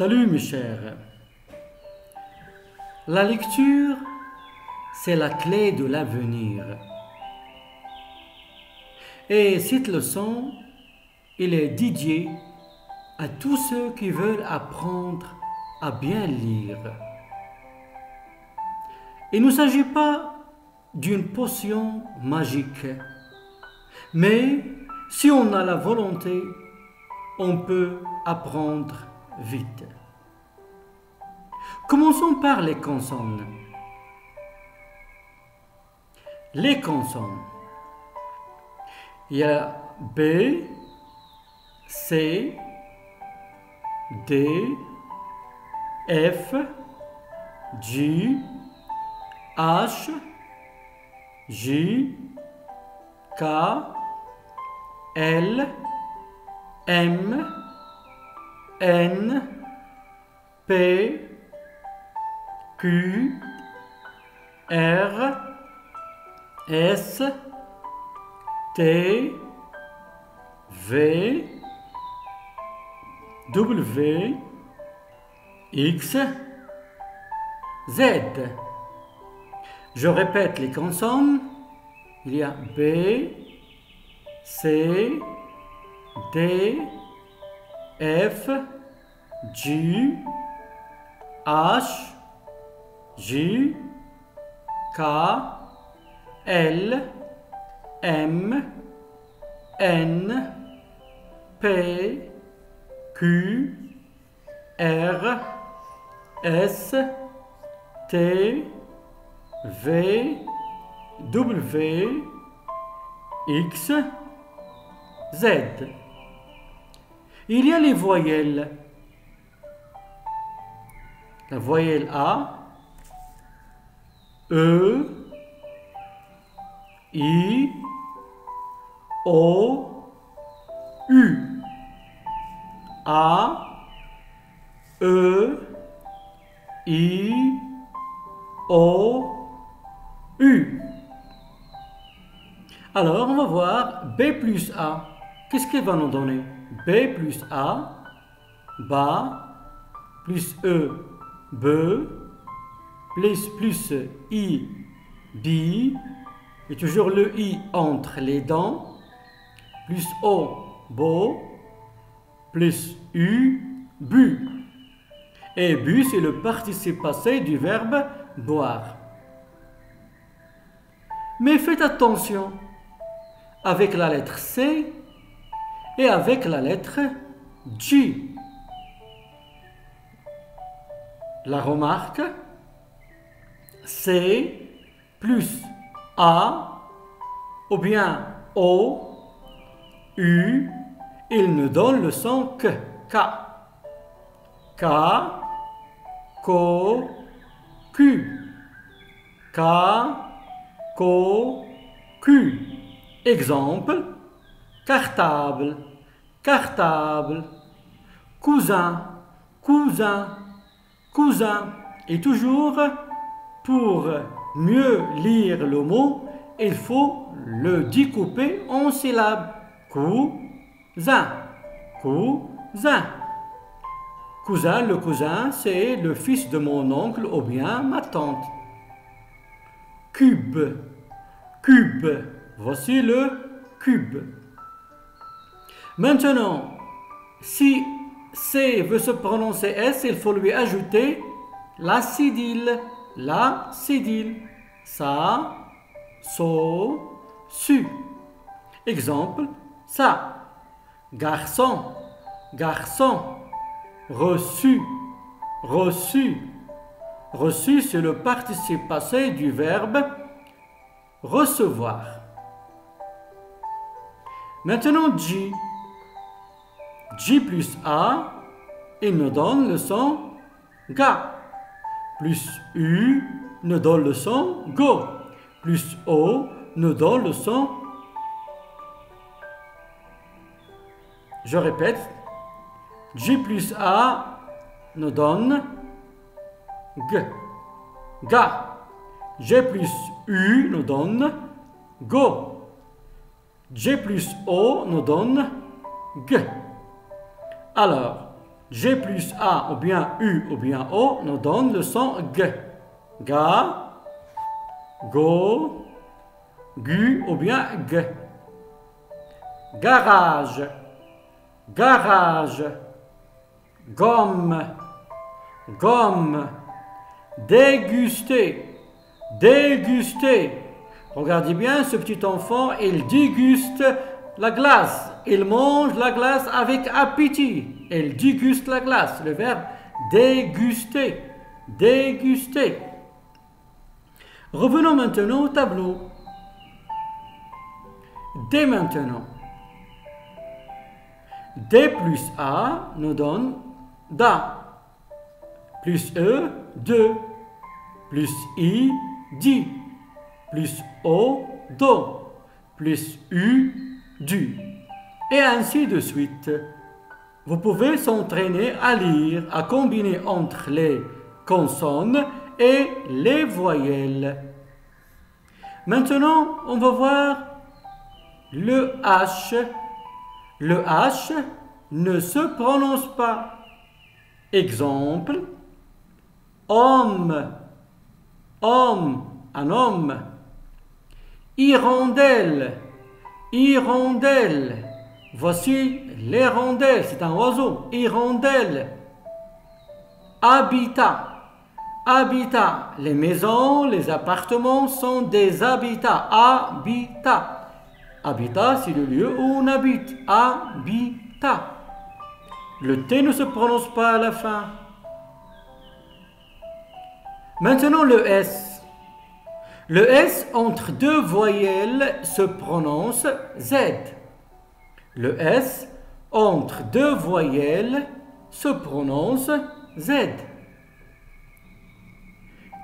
Salut mes chers. La lecture, c'est la clé de l'avenir. Et cette leçon, il est dédiée à tous ceux qui veulent apprendre à bien lire. Il ne s'agit pas d'une potion magique, mais si on a la volonté, on peut apprendre vite. Commençons par les consonnes. Les consonnes. Il y a B, C, D, F, G, H, J, K, L, M, N, P, Q, R, S, T, V, W, X, Z. Je répète les consonnes. Il y a B, C, D, F, G, H, J, K, L, M, N, P, Q, R, S, T, V, W, X, Z. Il y a les voyelles. La voyelle A, E, I, O, U. A, E, I, O, U. Alors, on va voir B plus A. Qu'est-ce qu'elle va nous donner? B plus A, bas, plus E, be, plus I, bi, et toujours le I entre les dents, plus O, bo, plus U, bu. Et bu, c'est le participe passé du verbe boire. Mais faites attention avec la lettre C et avec la lettre J. La remarque, C plus A ou bien O, U, il nous donne le son que, K. K, Ko, Q. K, Ko, Q. Exemple, cartable, cartable, cousin, cousin, cousin. Et toujours, pour mieux lire le mot, il faut le découper en syllabes. Cousin, cousin. Cousin, le cousin, c'est le fils de mon oncle ou bien ma tante. Cube, cube. Voici le cube. Maintenant, si C veut se prononcer S, il faut lui ajouter la cédille. La cédille. Sa, so, su. Exemple, ça. Garçon, garçon. Reçu, reçu. Reçu, c'est le participe passé du verbe recevoir. Maintenant, J. J plus A, il nous donne le son ga. Plus U nous donne le son go. Plus O nous donne le son. Je répète. J plus A nous donne G. Ga. G plus U nous donne go. G plus O nous donne G. Alors, G plus A ou bien U ou bien O nous donne le son G. Ga, Go, Gu ou bien G. Garage, garage, gomme, gomme, déguster, déguster. Regardez bien ce petit enfant, il déguste la glace. Il mange la glace avec appétit. Il déguste la glace. Le verbe déguster, déguster. Revenons maintenant au tableau. Dès maintenant, D plus A nous donne da, plus E, de, plus I, di, plus O, do, plus U, du, et ainsi de suite. Vous pouvez s'entraîner à lire, à combiner entre les consonnes et les voyelles. Maintenant, on va voir le H. Le H ne se prononce pas. Exemple, homme, homme, un homme. Hirondelle, hirondelle. Voici l'hirondelle, c'est un oiseau. Hirondelle. Habitat, habitat. Les maisons, les appartements sont des habitats. Habitat. Habitat, c'est le lieu où on habite. Habitat. Le T ne se prononce pas à la fin. Maintenant le S. Le S entre deux voyelles se prononce Z. Le S entre deux voyelles se prononce Z.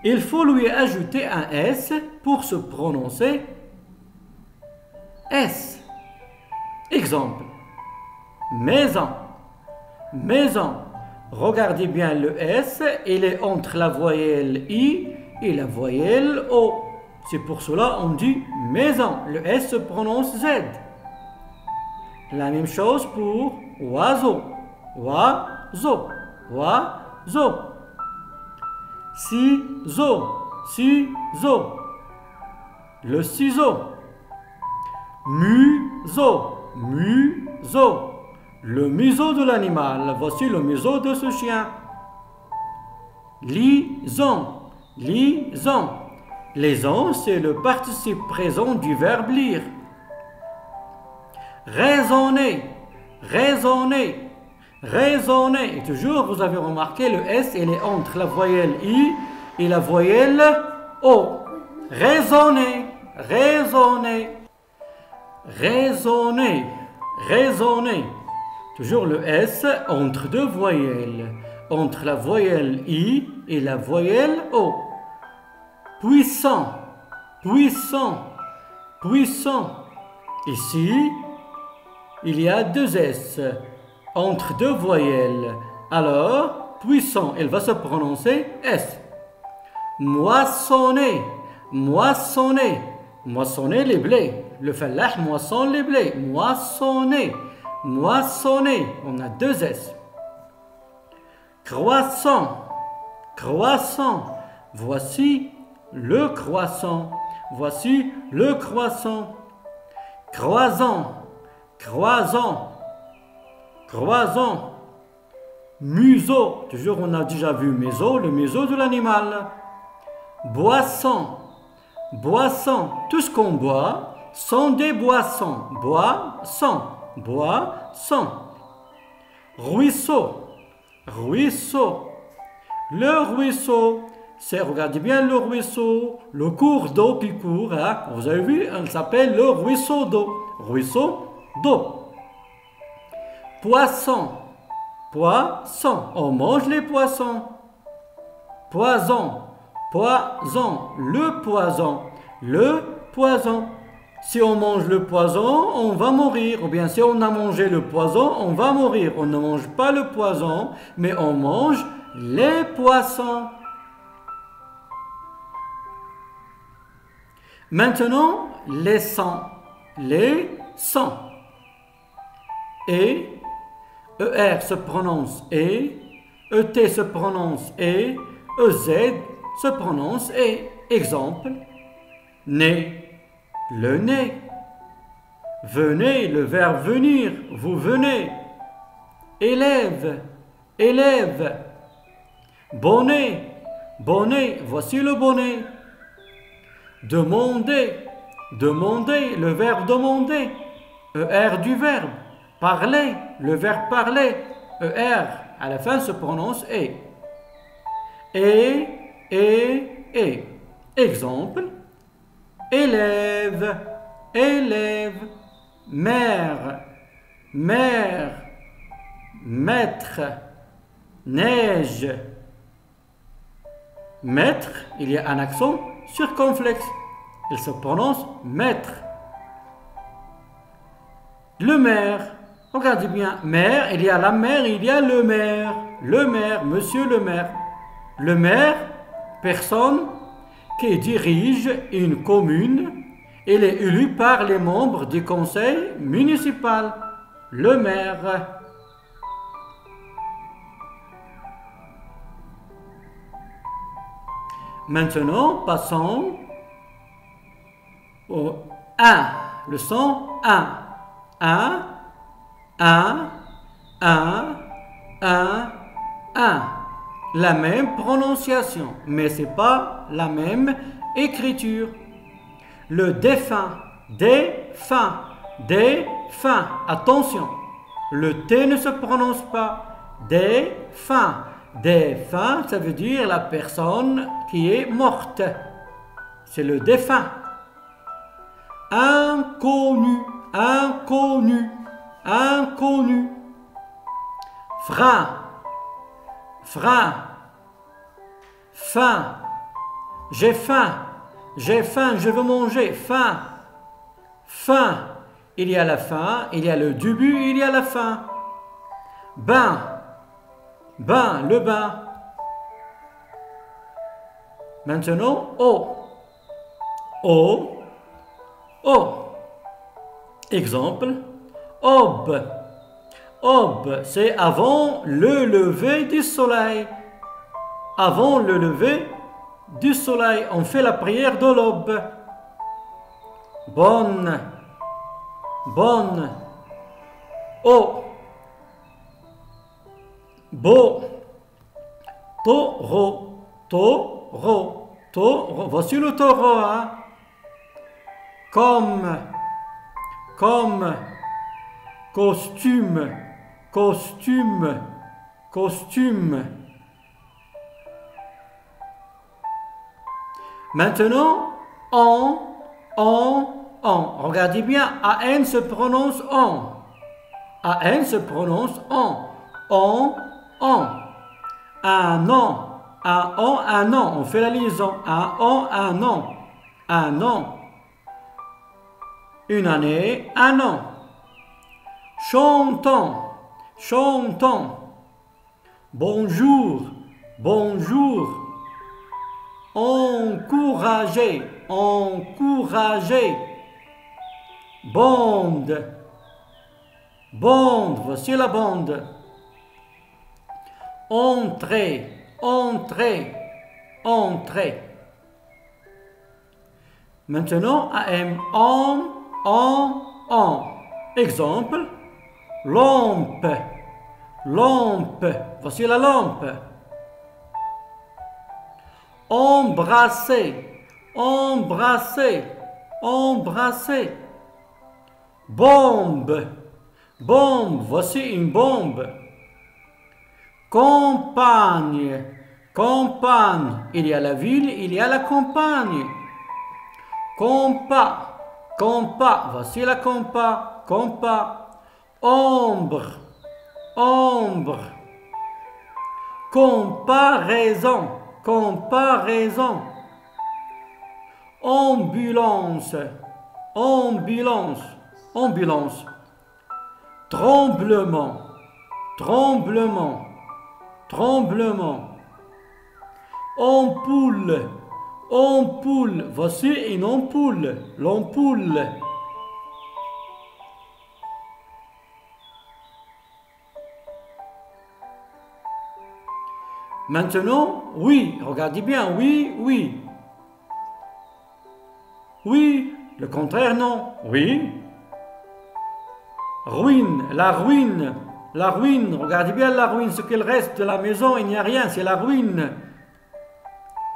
Il faut lui ajouter un S pour se prononcer S. Exemple. Maison. Maison. Regardez bien le S, il est entre la voyelle I et la voyelle O. C'est pour cela qu'on dit maison. Le S se prononce Z. La même chose pour oiseau. Oiseau. Oiseau. Ciseau. Ciseau. Le ciseau. Museau. Museau. Le museau de l'animal. Voici le museau de ce chien. Lison. Lison. Lison, c'est le participe présent du verbe lire. Raisonner. Raisonner. Raisonner. Et toujours, vous avez remarqué, le S, il est entre la voyelle I et la voyelle O. Raisonner. Raisonner. Raisonner. Raisonner. Toujours le S entre deux voyelles. Entre la voyelle I et la voyelle O. Puissant. Puissant. Puissant. Ici, il y a deux S entre deux voyelles. Alors, puissant, il va se prononcer S. Moissonner. Moissonner. Moissonner les blés. Le fallah moissonne les blés. Moissonner. Moissonner. On a deux S. Croissant. Croissant. Voici le croissant. Voici le croissant. Croissant. Croissant. Croissant. Museau. Toujours on a déjà vu museau, le museau de l'animal. Boisson. Boisson. Tout ce qu'on boit sont des boissons. Boisson. Boisson. Ruisseau. Ruisseau. Le ruisseau, c'est, regardez bien le ruisseau, le cours d'eau qui court, hein? Vous avez vu, il s'appelle le ruisseau d'eau. Ruisseau d'eau. Poisson. Poisson. On mange les poissons. Poison. Poison. Le poison. Le poison. Si on mange le poison, on va mourir. Ou bien si on a mangé le poison, on va mourir. On ne mange pas le poison, mais on mange les poissons. Maintenant, les sons. Les sons. Et ER se prononce E, ET se prononce E, EZ se prononce E. Exemple, nez, le nez. Venez, le verbe venir, vous venez. Élève, élève. Bonnet, bonnet, voici le bonnet. Demander, demander, le verbe demander. ER du verbe. Parler, le verbe parler. ER à la fin se prononce E. Et. Exemple, élève, élève. Mère, mère. Maître, neige. Maître, il y a un accent circonflexe. Il se prononce maître. Le maire, regardez bien, maire, il y a la mère, il y a le maire, monsieur le maire. Le maire, personne qui dirige une commune, il est élu par les membres du conseil municipal. Le maire. Maintenant, passons au 1. Le son 1. 1, 1, 1, 1, 1. La même prononciation, mais ce n'est pas la même écriture. Le défunt, défunt, défunt. Attention, le T ne se prononce pas. Défunt. Défunt, ça veut dire la personne qui est morte. C'est le défunt. Inconnu, inconnu, inconnu. Frein, frein. Faim. J'ai faim, je veux manger. Faim, faim. Il y a la fin, il y a le début, il y a la fin. Bain. Bain, le bain. Maintenant, eau. Eau, eau. Exemple, aube. Aube, c'est avant le lever du soleil. Avant le lever du soleil, on fait la prière de l'aube. Bonne, bonne. Eau. Beau, taureau, taureau, taureau. Voici le taureau, hein? Comme, costume, costume, costume. Maintenant, on. Regardez bien, AN se prononce on. AN se prononce on. On. Un an, un an. On fait la liaison. Un an. Un an. Une année, un an. Chantons, chantons. Bonjour, bonjour. Encourager, encourager. Bande, bande. Voici la bande. Entrer, entrer, entrer. Maintenant, AM, on. Exemple, lampe, lampe. Voici la lampe. Embrasser, embrasser, embrasser. Bombe, bombe. Voici une bombe. Campagne, campagne. Il y a la ville, il y a la campagne. Compas, compas. Voici la compas, compas. Ombre, ombre. Comparaison, comparaison. Ambulance, ambulance, ambulance. Tremblement, tremblement. Tremblement. Ampoule, ampoule. Voici une ampoule, l'ampoule. Maintenant, oui, regardez bien, oui, oui. Oui, le contraire, non. Oui. Ruine, la ruine. La ruine, regardez bien la ruine, ce qu'il reste de la maison, il n'y a rien, c'est la ruine.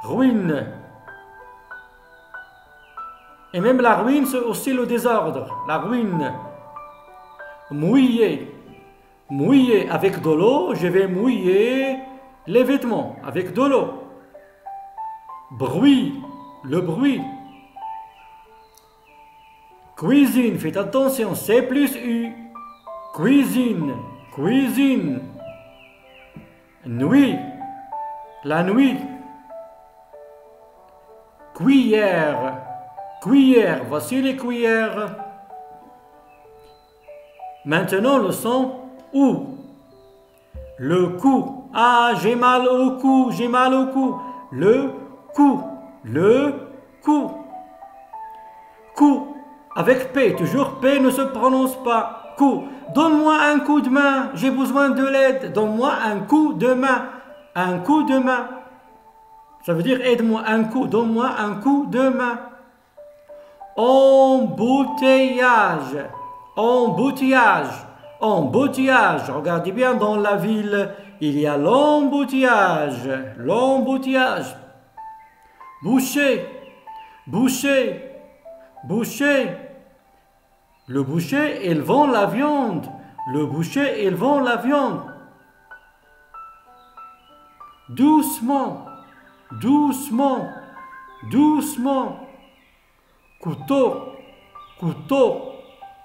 Ruine. Et même la ruine, c'est aussi le désordre. La ruine. Mouiller. Mouiller avec de l'eau, je vais mouiller les vêtements avec de l'eau. Bruit. Le bruit. Cuisine, faites attention, C plus U. Cuisine. Cuisine. Nuit. La nuit. Cuillère. Cuillère. Voici les cuillères. Maintenant le son OU. Le cou. Ah, j'ai mal au cou. J'ai mal au cou. Le cou. Le cou. Cou. Avec P. Toujours P ne se prononce pas. Coup. Donne-moi un coup de main. J'ai besoin de l'aide. Donne-moi un coup de main. Un coup de main. Ça veut dire aide-moi un coup. Donne-moi un coup de main. Embouteillage. Embouteillage. Embouteillage. Regardez bien dans la ville. Il y a l'embouteillage. L'embouteillage. Boucher. Boucher. Boucher. Le boucher, il vend la viande. Le boucher, il vend la viande. Doucement. Doucement. Doucement. Couteau. Couteau.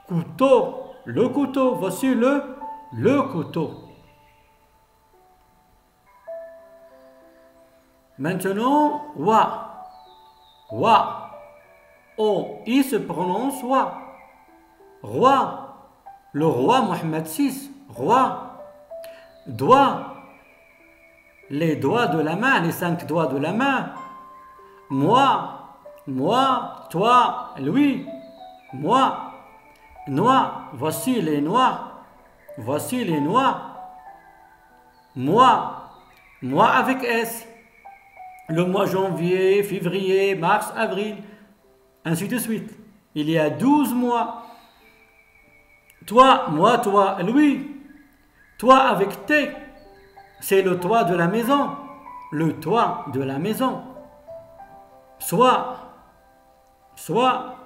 Couteau. Le couteau. Voici le couteau. Maintenant, wa. Wa. O. I se prononce wa. Roi. Le roi Mohammed VI. Roi. Doigt. Les doigts de la main, les 5 doigts de la main. Moi. Moi. Toi. Lui. Moi. Noix. Voici les noix. Voici les noix. Moi. Moi avec S. Le mois janvier, février, mars, avril, ainsi de suite. Il y a 12 mois. Toi, moi, toi, lui. Toi avec T. C'est le toit de la maison. Le toit de la maison. Soit. Soit.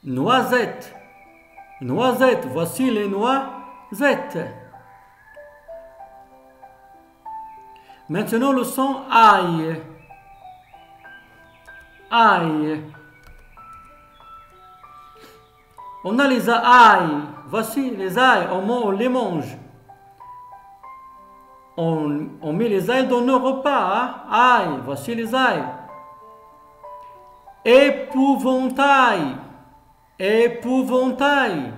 Noisette. Noisette. Voici les noisettes. Maintenant le son aïe. Aïe. On a les aïe. Voici les aïe. On les mange. On met les aïe dans nos repas. Hein? Aïe. Voici les aïe. Épouvantail. Épouvantail.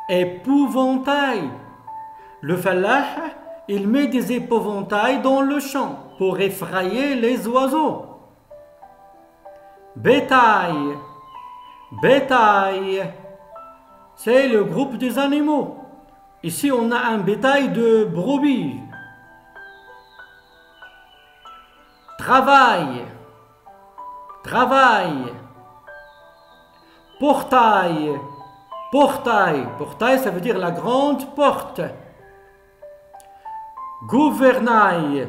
Épouvantail. Le fallah, il met des épouvantails dans le champ pour effrayer les oiseaux. Bétail. Bétail. C'est le groupe des animaux. Ici, on a un bétail de brebis. Travail. Travail. Portail. Portail. Portail, ça veut dire la grande porte. Gouvernail.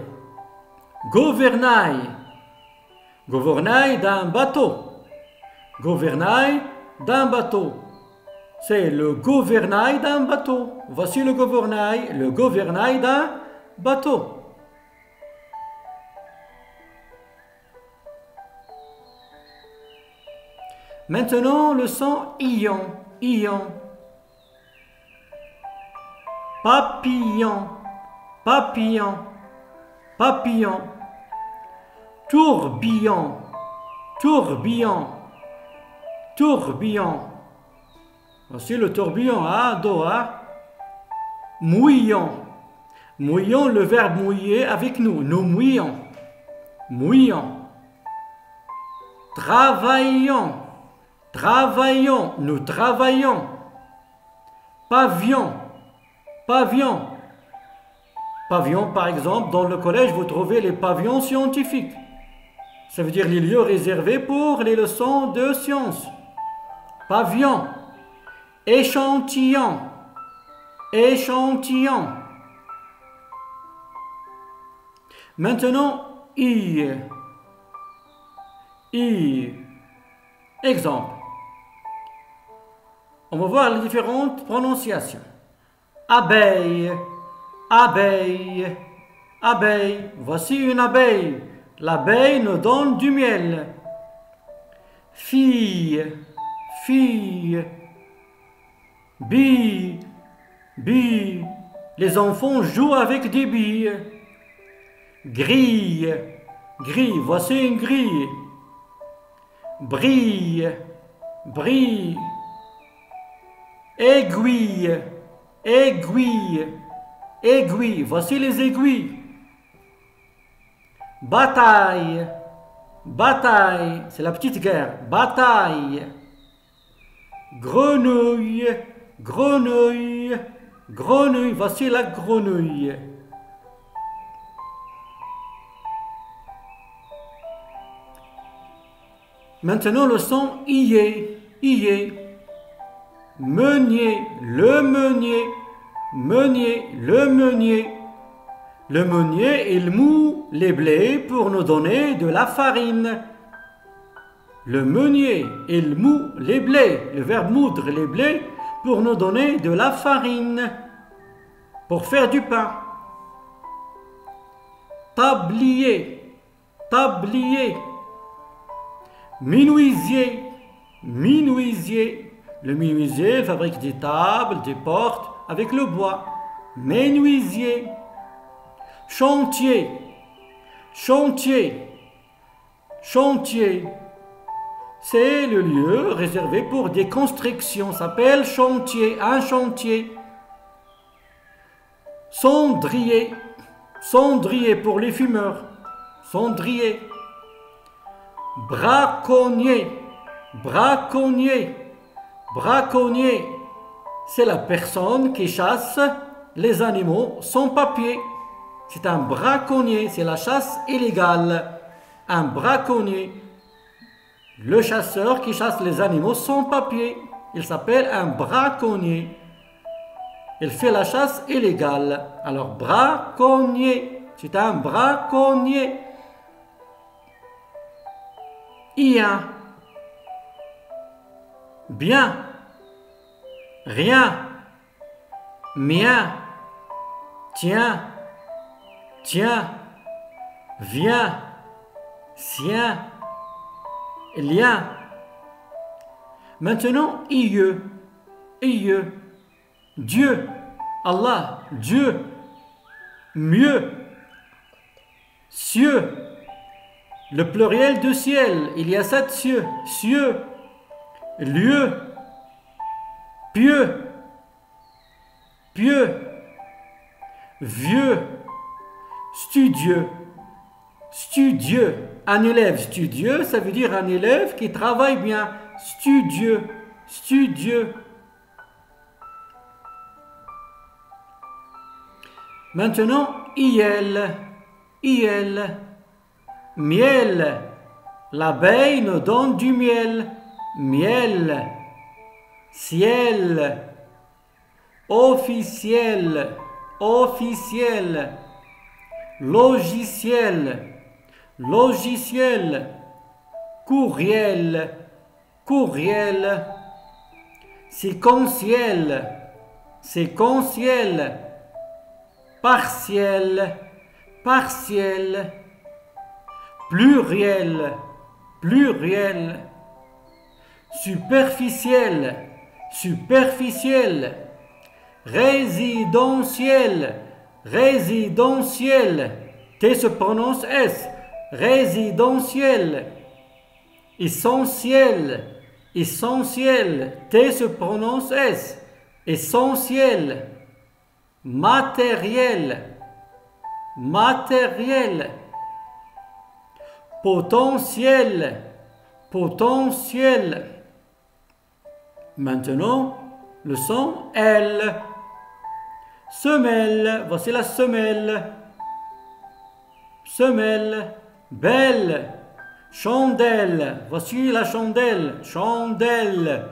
Gouvernail. Gouvernail d'un bateau. Gouvernail d'un bateau. C'est le gouvernail d'un bateau. Voici le gouvernail d'un bateau. Maintenant, le son ion. Ion. Papillon. Papillon. Papillon. Tourbillon. Tourbillon. Tourbillon. Voici le tourbillon, hein, do, hein. Mouillon. Mouillons, le verbe mouiller avec nous. Nous mouillons. Mouillons. Travaillons. Travaillons. Nous travaillons. Pavillon. Pavillon. Pavillon, par exemple, dans le collège, vous trouvez les pavillons scientifiques. Ça veut dire les lieux réservés pour les leçons de sciences. Pavillon. Échantillon. Échantillon. Maintenant, I. I. Exemple. On va voir les différentes prononciations. Abeille. Abeille. Abeille. Voici une abeille. L'abeille nous donne du miel. Fille. Fille. Bille. Bille. Les enfants jouent avec des billes. Grille. Grille. Voici une grille. Brille. Brille. Aiguille. Aiguille. Aiguille. Voici les aiguilles. Bataille. Bataille. C'est la petite guerre. Bataille. Grenouille. Grenouille. Grenouille. Voici la grenouille. Maintenant le son ié. Ié. Meunier. Le meunier. Meunier. Le meunier. Le meunier, il moud les blés pour nous donner de la farine. Le meunier, il moud les blés, le verbe moudre les blés, pour nous donner de la farine, pour faire du pain. Tablier, tablier. Menuisier, menuisier. Le menuisier fabrique des tables, des portes avec le bois. Menuisier. Chantier, chantier, chantier. C'est le lieu réservé pour des constructions. Ça s'appelle chantier, un chantier. Cendrier, cendrier pour les fumeurs. Cendrier. Braconnier, braconnier, braconnier. C'est la personne qui chasse les animaux sans papier. C'est un braconnier, c'est la chasse illégale. Un braconnier. Le chasseur qui chasse les animaux sans papier. Il s'appelle un braconnier. Il fait la chasse illégale. Alors, braconnier. C'est un braconnier. Ien. Bien. Rien. Mien. Tiens. Tiens, viens, sien, lien. Maintenant, ieux, ieux, Dieu, Allah, Dieu, mieux, cieux, le pluriel de ciel, il y a 7 cieux, cieux, lieu, pieux, pieux, vieux, studieux, studieux. Un élève studieux, ça veut dire un élève qui travaille bien. Studieux, studieux. Maintenant, iel, iel. Miel. L'abeille nous donne du miel. Miel. Ciel. Officiel. Officiel. Logiciel. Logiciel. Courriel. Courriel. Séquentiel. Séquentiel. Partiel. Partiel. Pluriel. Pluriel. Superficiel. Superficiel. Résidentiel. Résidentiel. T se prononce S. Résidentiel. Essentiel. Essentiel. T se prononce S. Essentiel. Matériel. Matériel. Potentiel. Potentiel. Maintenant, le son L. Semelle, voici la semelle. Semelle. Belle. Chandelle, voici la chandelle. Chandelle.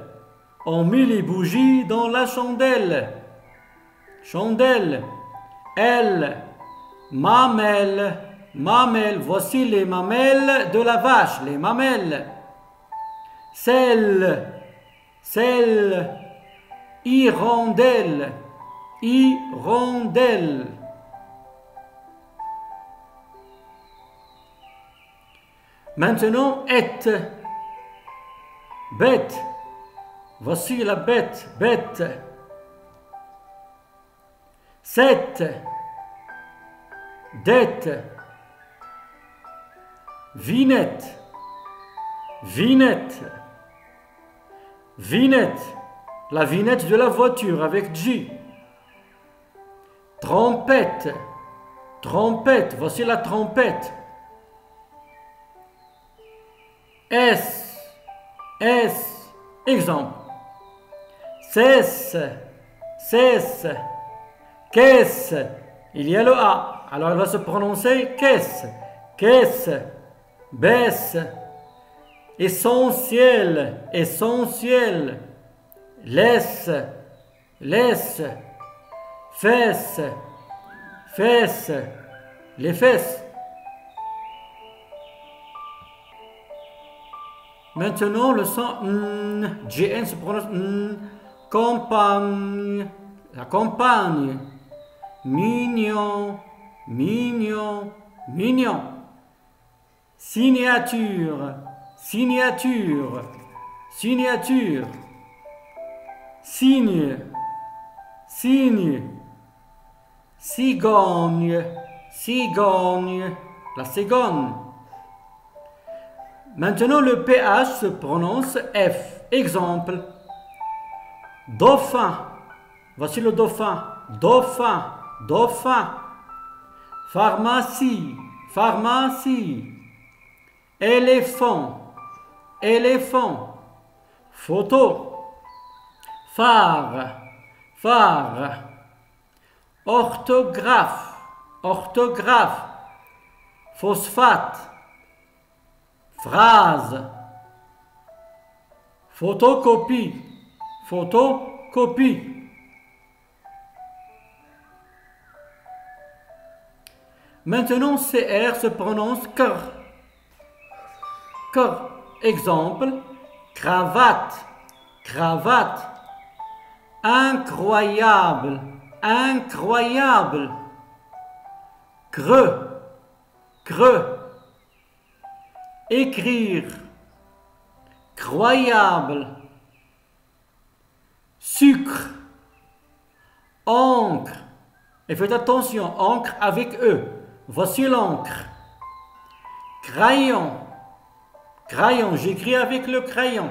On met les bougies dans la chandelle. Chandelle. Elle. Mamelle. Mamelle, voici les mamelles de la vache. Les mamelles. Selle. Selle. Hirondelle. Hirondelle. Maintenant, ête. Bête. Voici la bête. Bête. Sept. Dette. Vinette. Vinette. Vinette. La vinette de la voiture avec J. Trompette. Trompette. Voici la trompette. S. S. Exemple. Cesse. Cesse. Caisse. Il y a le A. Alors elle va se prononcer caisse. Caisse. Baisse. Essentiel. Essentiel. Laisse. Laisse. Fesse. Fesse. Les fesses. Maintenant, le son GN se prononce campagne. La campagne. Mignon. Mignon. Mignon. Signature. Signature. Signature. Signe. Signe. Cigogne. Cigogne. La cigogne. Maintenant, le PH se prononce F. Exemple. Dauphin. Voici le dauphin. Dauphin. Dauphin. Pharmacie. Pharmacie. Éléphant. Éléphant. Photo. Phare. Phare. Orthographe. Orthographe. Phosphate. Phrase. Photocopie. Photocopie. Maintenant, CR se prononce cœur. Cœur. Exemple. Cravate. Cravate. Incroyable. Incroyable. Creux. Creux. Écrire. Croyable. Sucre. Encre. Et faites attention, encre avec E. Voici l'encre. Crayon. Crayon, j'écris avec le crayon.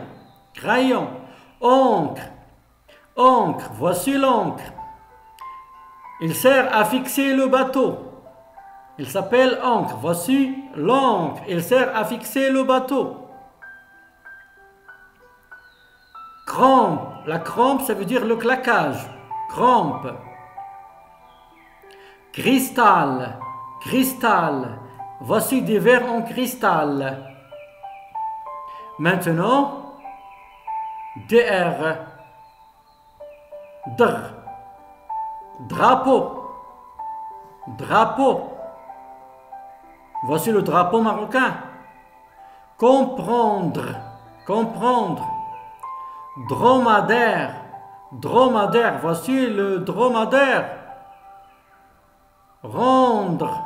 Crayon. Encre. Encre, voici l'encre. Il sert à fixer le bateau. Il s'appelle encre. Voici l'encre. Il sert à fixer le bateau. Crampe. La crampe, ça veut dire le claquage. Crampe. Cristal. Cristal. Voici des verres en cristal. Maintenant, DR. Dr. Drapeau. Drapeau. Voici le drapeau marocain. Comprendre. Comprendre. Dromadaire. Dromadaire. Voici le dromadaire. Rendre.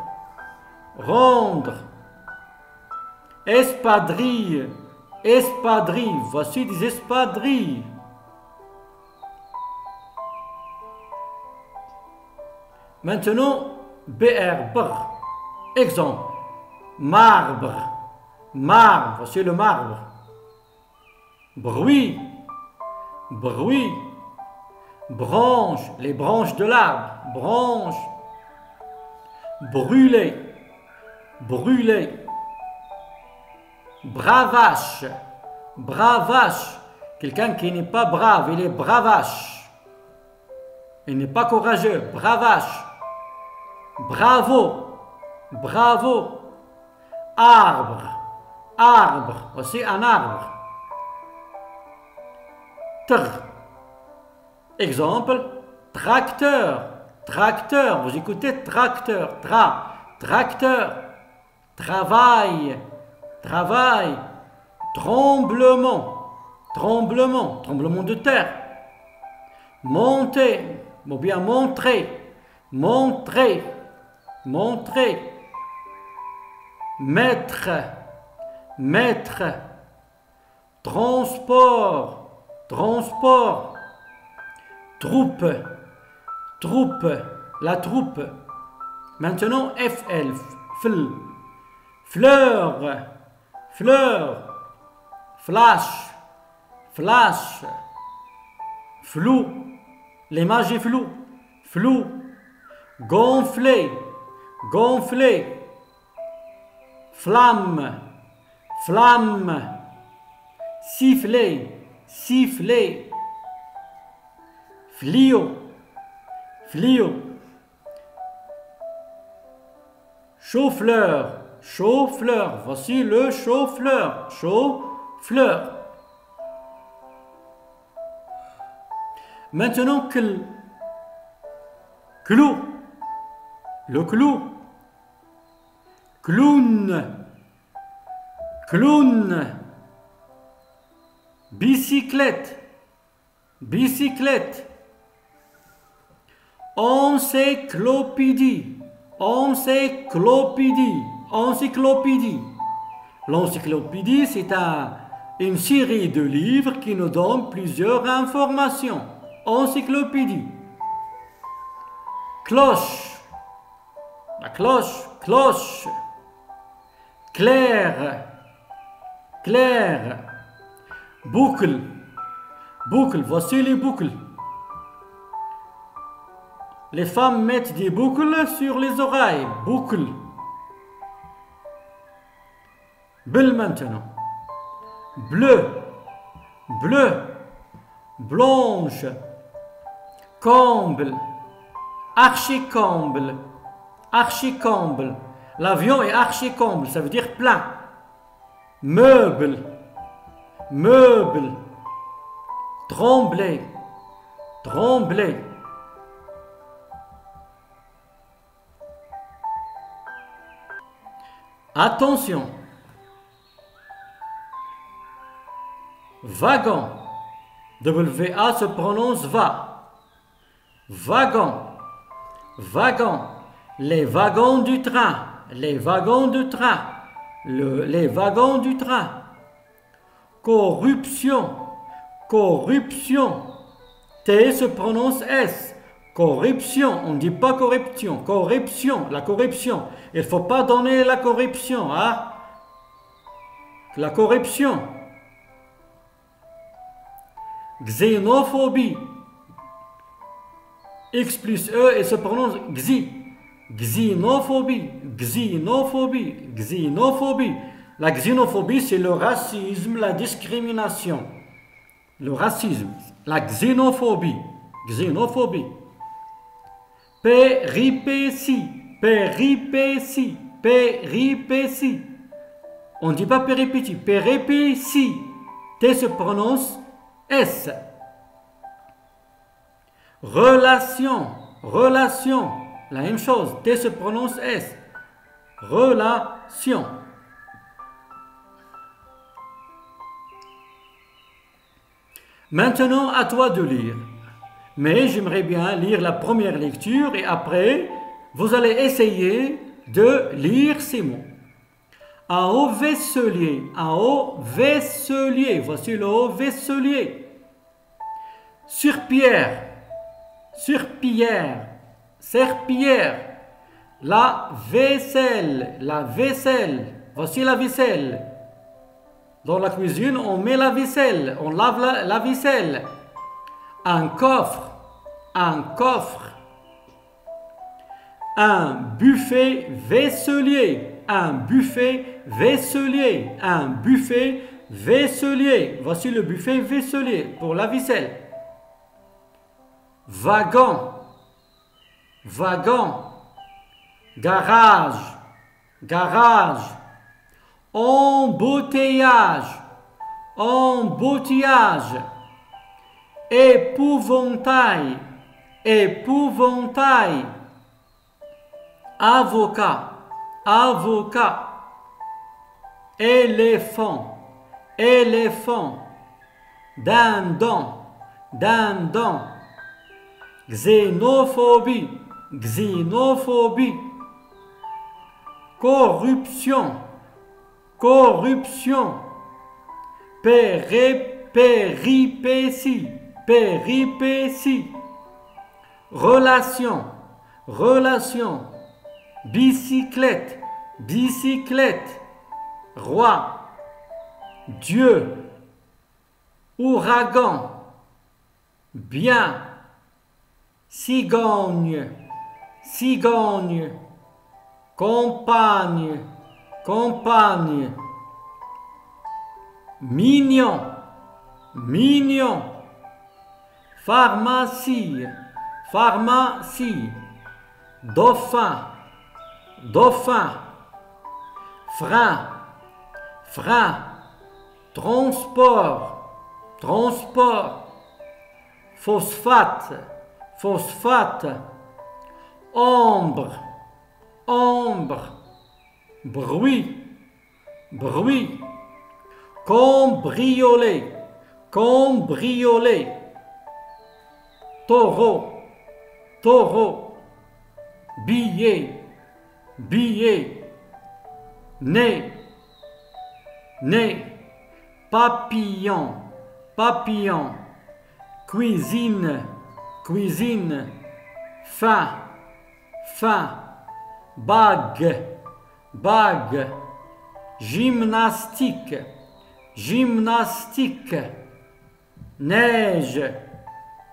Rendre. Espadrille. Espadrille. Voici des espadrilles. Maintenant, BR. Brr. Exemple. Marbre. Marbre. Voici le marbre. Bruit. Bruit. Branche. Les branches de l'arbre. Branche. Brûler. Brûler. Bravache. Bravache. Quelqu'un qui n'est pas brave, il est bravache. Il n'est pas courageux. Bravache. Bravo. Bravo. Arbre. Arbre. Aussi un arbre. Exemple. Tracteur. Tracteur. Vous écoutez tracteur. Tracteur. Travail. Travail. Tremblement. Tremblement. Tremblement de terre. Monter. Ou bien montrer. Montrer. Montrer. Mettre. Mettre. Transport. Transport. Troupe. Troupe. La troupe. Maintenant, FL. Fl. Fleur. Fleur. Flash. Flash. Flou. L'image est floue. Flou. Gonfler. Gonfler. Flamme. Flamme. Siffler. Siffler. Fléau. Fléau. Chauffleur. Chauffleur. Voici le chauffleur. Chauffleur. Maintenant, clou. Le clou. Clown. Clown. Bicyclette. Bicyclette. Encyclopédie. Encyclopédie. Encyclopédie. L'encyclopédie, c'est une série de livres qui nous donnent plusieurs informations. Encyclopédie. Cloche. La cloche. Cloche. Claire. Claire. Boucle. Boucle. Voici les boucles. Les femmes mettent des boucles sur les oreilles. Boucle. Bleu maintenant. Bleu. Bleu. Blanche. Comble. Archicomble. Archicomble. L'avion est archicomble, ça veut dire plein. Meuble. Meuble. Trembler. Trembler. Attention. Wagon. WA se prononce va. Wagon. Wagon. Les wagons du train. Les wagons de train. Les wagons du train. Corruption. Corruption. T se prononce S. Corruption. On ne dit pas corruption. Corruption. La corruption. Il ne faut pas donner la corruption. Hein? La corruption. Xénophobie. X plus E et se prononce xi. Xénophobie. Xénophobie. Xénophobie. La xénophobie, c'est le racisme, la discrimination. Le racisme. La xénophobie. Xénophobie. Péripétie. Péripétie. Péripétie. On ne dit pas péripétie. Péripétie. T se prononce S. Relation. Relation. La même chose. T se prononce S. Relation. Maintenant, à toi de lire. Mais j'aimerais bien lire la première lecture et après, vous allez essayer de lire ces mots. Un haut vaisselier. Un haut vaisselier. Voici le haut vaisselier. Serpillière. Serpillière. Serpillière. La vaisselle. La vaisselle. Voici la vaisselle. Dans la cuisine, on met la vaisselle. On lave la vaisselle. Un coffre. Un coffre. Un buffet vaisselier. Un buffet vaisselier. Un buffet vaisselier. Voici le buffet vaisselier pour la vaisselle. wagon, wagon, garage, garage, embouteillage, embouteillage, épouvantail, épouvantail, avocat, avocat, éléphant, éléphant, dindon, dindon, xénophobie, xénophobie, corruption, corruption, péripétie, péripétie, relation, relation, bicyclette, bicyclette, roi, Dieu, ouragan, bien, cigogne, cigogne, compagne, compagne, mignon, mignon, pharmacie, pharmacie, dauphin, dauphin, frein, frein, transport, transport, phosphate, phosphate, ombre, ombre, bruit, bruit, cambrioler, cambrioler, taureau, taureau, billet, billet, nez, nez, papillon, papillon, cuisine, cuisine, faim, faim, bague, bague, gymnastique, gymnastique, neige,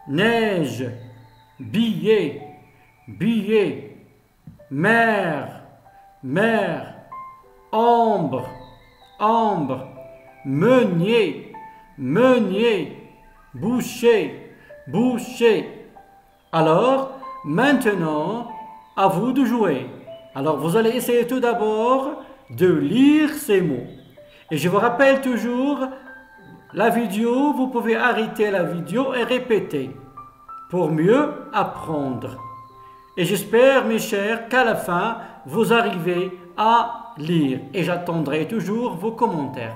neige, billet, billet, mer, mer, ombre, ombre, meunier, meunier, boucher, boucher. Alors, maintenant, à vous de jouer. Alors, vous allez essayer tout d'abord de lire ces mots. Et je vous rappelle toujours, la vidéo, vous pouvez arrêter la vidéo et répéter pour mieux apprendre. Et j'espère, mes chers, qu'à la fin, vous arrivez à lire. Et j'attendrai toujours vos commentaires.